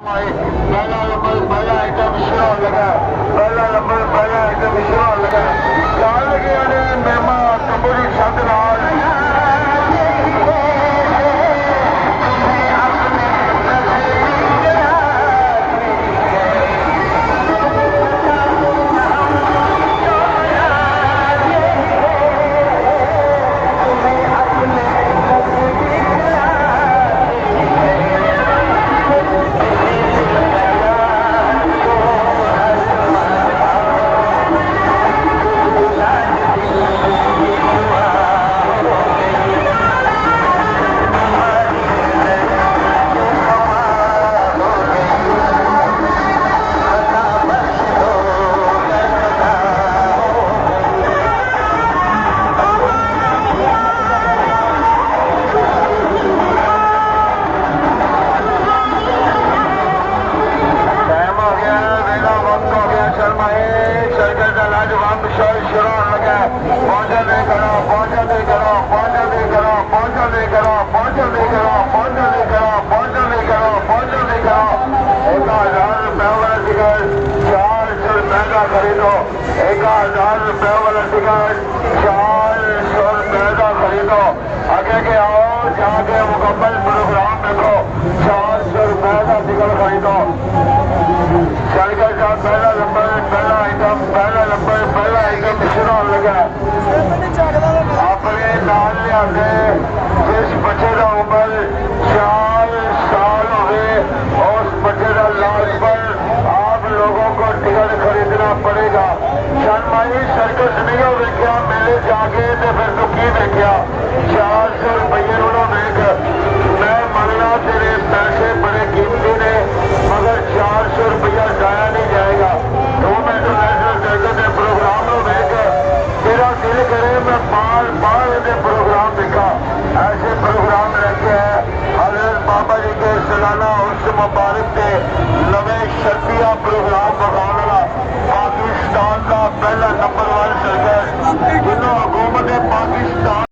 पहला नंबर पहला आइटम शुरू लगा, पहला नंबर पहला आइटम शुरू लगा। लाल लगे वाले मेहमा कबूरी छत लाल खरीदो, 1000 रुपये वाला टिकट 400 रुपये का खरीदो। आगे के आओ, जाके मुकम्मल प्रोग्राम देखो, 400 रुपये का टिकट खरीदो। चल के साथ पहला नंबर पहला आइटम शुरू लगा। अपने नाल लिया जिस बच्चे का उम्र 4 साल हो गए, उस बच्चे का लाश पर आप लोगों को टिकट खरीदना पड़ेगा। शर्माई सर्कस नहीं हो देखा, मेले जाके तो फिर तू की देखा 400 रुपये देख। मैं मंगना तेरे पैसे बड़े कीमती ने, मगर 400 रुपया जाया नहीं जाएगा। तो मैं नेशनल सर्कस के प्रोग्राम को देख तेरा दिल करे मैं बार के प्रोग्राम देखा। ऐसे प्रोग्राम रखे हैं हजरत बाबा जी के सालाना उर्स मुबारक के नवे शर्तिया प्रोग्राम